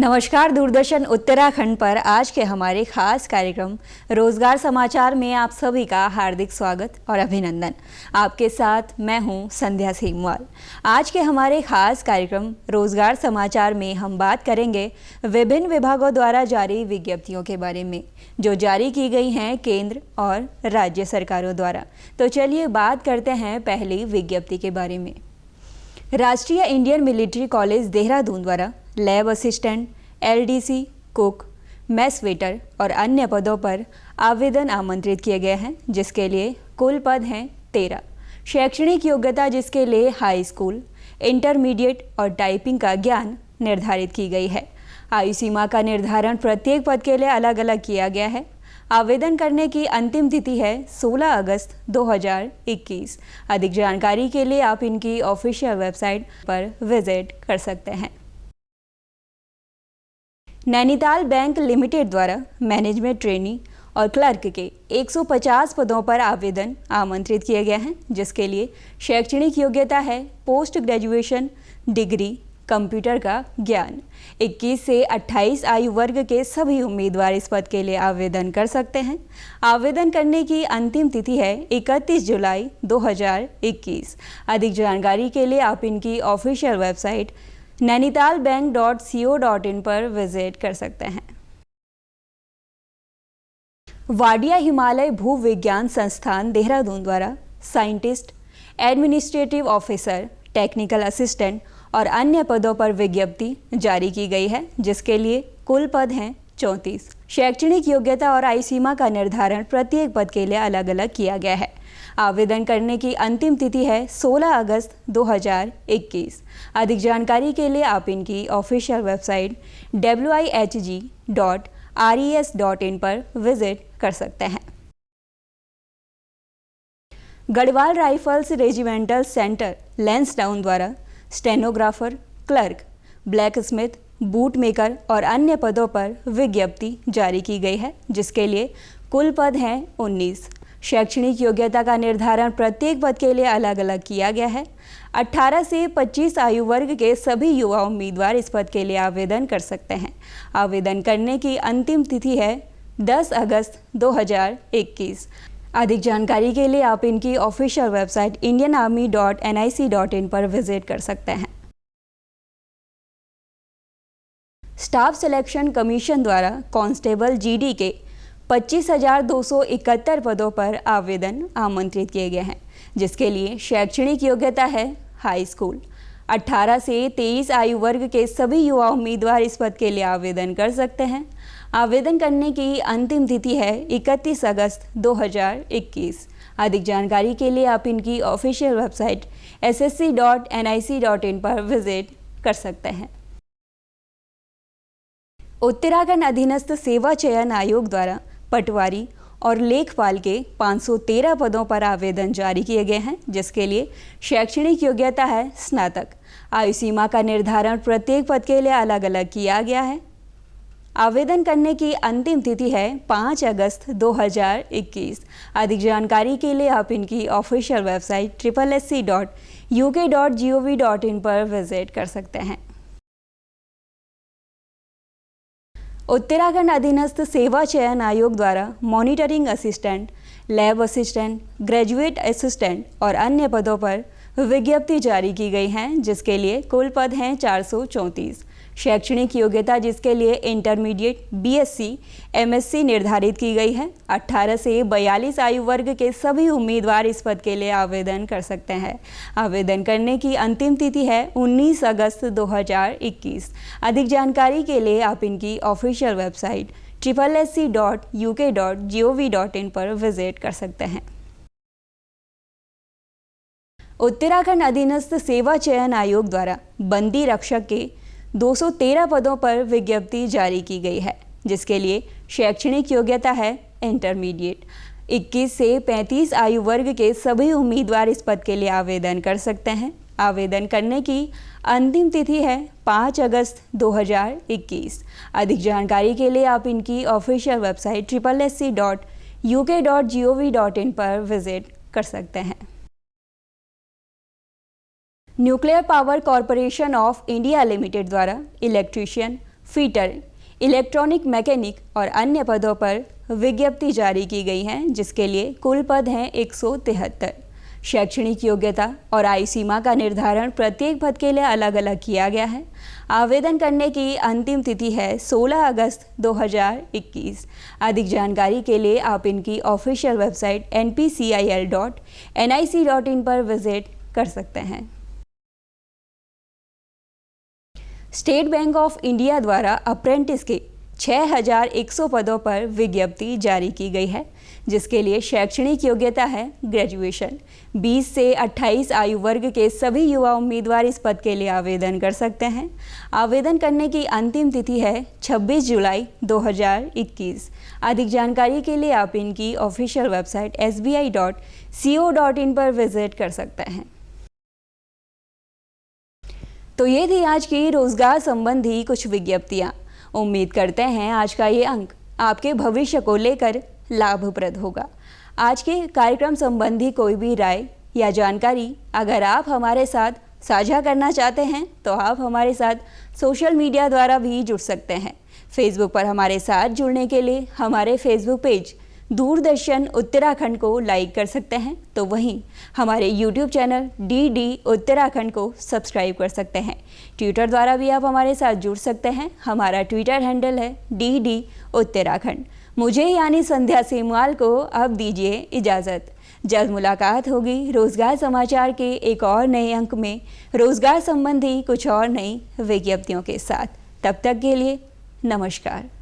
नमस्कार। दूरदर्शन उत्तराखंड पर आज के हमारे खास कार्यक्रम रोजगार समाचार में आप सभी का हार्दिक स्वागत और अभिनंदन। आपके साथ मैं हूं संध्या सीमवाल। आज के हमारे खास कार्यक्रम रोजगार समाचार में हम बात करेंगे विभिन्न विभागों द्वारा जारी विज्ञप्तियों के बारे में जो जारी की गई हैं केंद्र और राज्य सरकारों द्वारा। तो चलिए बात करते हैं पहली विज्ञप्ति के बारे में। राष्ट्रीय इंडियन मिलिट्री कॉलेज देहरादून द्वारा lab assistant, LDC, cook, mess waiter और अन्य पदों पर आवेदन आमंत्रित किए गए हैं, जिसके लिए कुल पद हैं 13। शैक्षणिक योग्यता जिसके लिए हाई स्कूल, इंटरमीडिएट और टाइपिंग का ज्ञान निर्धारित की गई है। आयु सीमा का निर्धारण प्रत्येक पद के लिए अलग अलग किया गया है। आवेदन करने की अंतिम तिथि है 16 अगस्त 2021। अधिक जानकारी के लिए आप इनकी ऑफिशियल वेबसाइट पर विजिट कर सकते हैं। नैनीताल बैंक लिमिटेड द्वारा मैनेजमेंट ट्रेनी और क्लर्क के 150 पदों पर आवेदन आमंत्रित किए गए हैं, जिसके लिए शैक्षणिक योग्यता है पोस्ट ग्रेजुएशन डिग्री कंप्यूटर का ज्ञान। 21 से 28 आयु वर्ग के सभी उम्मीदवार इस पद के लिए आवेदन कर सकते हैं। आवेदन करने की अंतिम तिथि है 31 जुलाई 2021। अधिक जानकारी के लिए आप इनकी ऑफिशियल वेबसाइट nainitalbank.co.in पर विजिट कर सकते हैं। वाडिया हिमालय भू विज्ञान संस्थान देहरादून द्वारा scientist, administrative officer, technical assistant और अन्य पदों पर विज्ञप्ति जारी की गई है, जिसके लिए कुल पद हैं 34। शैक्षणिक योग्यता और आयु सीमा का निर्धारण प्रत्येक पद के लिए अलग अलग किया गया है। आवेदन करने की अंतिम तिथि है 16 अगस्त 2021। अधिक जानकारी के लिए आप इनकी ऑफिशियल वेबसाइट wihg.res.in पर विजिट कर सकते हैं। Garhwal rifles regimental centre Lansdowne द्वारा stenographer, clerk, blacksmith, boot maker और अन्य पदों पर विज्ञप्ति जारी की गई है, जिसके लिए कुल पद हैं 19। शैक्षणिक योग्यता का निर्धारण प्रत्येक पद के लिए अलग अलग किया गया है। 18 से 25 आयु वर्ग के सभी युवा उम्मीदवार इस पद के लिए आवेदन कर सकते हैं। आवेदन करने की अंतिम तिथि है 10 अगस्त 2021। अधिक जानकारी के लिए आप इनकी ऑफिशियल वेबसाइट indianarmy.nic.in पर विजिट कर सकते हैं। स्टाफ सिलेक्शन कमीशन द्वारा कांस्टेबल जीडी के 25,271 पदों पर आवेदन आमंत्रित किए गए हैं, जिसके लिए शैक्षणिक योग्यता है हाई स्कूल। 18 से 23 आयु वर्ग के सभी युवा उम्मीदवार इस पद के लिए आवेदन कर सकते हैं। आवेदन करने की अंतिम तिथि है 31 अगस्त 2021। अधिक जानकारी के लिए आप इनकी ऑफिशियल वेबसाइट ssc.nic.in पर विजिट कर सकते हैं। उत्तराखंड अधीनस्थ सेवा चयन आयोग द्वारा पटवारी और लेखपाल के 513 पदों पर आवेदन जारी किए गए हैं, जिसके लिए शैक्षणिक योग्यता है स्नातक। आयु सीमा का निर्धारण प्रत्येक पद के लिए अलग अलग किया गया है। आवेदन करने की अंतिम तिथि है 5 अगस्त 2021। अधिक जानकारी के लिए आप इनकी ऑफिशियल वेबसाइट sssc.uk.gov.in पर विजिट कर सकते हैं। उत्तराखंड अधीनस्थ सेवा चयन आयोग द्वारा monitoring assistant, lab assistant, graduate assistant और अन्य पदों पर विज्ञप्ति जारी की गई हैं, जिसके लिए कुल पद हैं 434। शैक्षणिक योग्यता जिसके लिए इंटरमीडिएट, बीएससी, एमएससी निर्धारित की गई है। 18 से 42 आयु वर्ग के सभी उम्मीदवार इस पद के लिए आवेदन कर सकते हैं। आवेदन करने की अंतिम तिथि है 19 अगस्त 2021। अधिक जानकारी के लिए आप इनकी ऑफिशियल वेबसाइट sssc.uk.gov.in पर विजिट कर सकते हैं। उत्तराखंड अधीनस्थ सेवा चयन आयोग द्वारा बंदी रक्षक के 213 पदों पर विज्ञप्ति जारी की गई है, जिसके लिए शैक्षणिक योग्यता है इंटरमीडिएट। 21 से 35 आयु वर्ग के सभी उम्मीदवार इस पद के लिए आवेदन कर सकते हैं। आवेदन करने की अंतिम तिथि है 5 अगस्त 2021। अधिक जानकारी के लिए आप इनकी ऑफिशियल वेबसाइट sssc.uk.gov.in पर विजिट कर सकते हैं। Nuclear power corporation of India limited द्वारा इलेक्ट्रीशियन, फीटर, इलेक्ट्रॉनिक मैकेनिक और अन्य पदों पर विज्ञप्ति जारी की गई हैं, जिसके लिए कुल पद हैं 173। शैक्षणिक योग्यता और आयु सीमा का निर्धारण प्रत्येक पद के लिए अलग अलग किया गया है। आवेदन करने की अंतिम तिथि है 16 अगस्त 2021। अधिक जानकारी के लिए आप इनकी ऑफिशियल वेबसाइट npcil.nic.in पर विजिट कर सकते हैं। स्टेट बैंक ऑफ इंडिया द्वारा अप्रेंटिस के 6100 पदों पर विज्ञप्ति जारी की गई है, जिसके लिए शैक्षणिक योग्यता है ग्रेजुएशन। 20 से 28 आयु वर्ग के सभी युवा उम्मीदवार इस पद के लिए आवेदन कर सकते हैं। आवेदन करने की अंतिम तिथि है 26 जुलाई 2021। अधिक जानकारी के लिए आप इनकी ऑफिशियल वेबसाइट sbi.co.in पर विजिट कर सकते हैं। तो ये थी आज की रोजगार संबंधी कुछ विज्ञप्तियाँ। उम्मीद करते हैं आज का ये अंक आपके भविष्य को लेकर लाभप्रद होगा। आज के कार्यक्रम संबंधी कोई भी राय या जानकारी अगर आप हमारे साथ साझा करना चाहते हैं तो आप हमारे साथ सोशल मीडिया द्वारा भी जुड़ सकते हैं। फेसबुक पर हमारे साथ जुड़ने के लिए हमारे फेसबुक पेज दूरदर्शन उत्तराखंड को लाइक कर सकते हैं, तो वहीं हमारे यूट्यूब चैनल DD उत्तराखंड को सब्सक्राइब कर सकते हैं। ट्विटर द्वारा भी आप हमारे साथ जुड़ सकते हैं। हमारा ट्विटर हैंडल है DD उत्तराखंड। मुझे यानी संध्या सेमवाल को अब दीजिए इजाज़त। जल्द मुलाकात होगी रोजगार समाचार के एक और नए अंक में रोजगार संबंधी कुछ और नई विज्ञप्तियों के साथ। तब तक के लिए नमस्कार।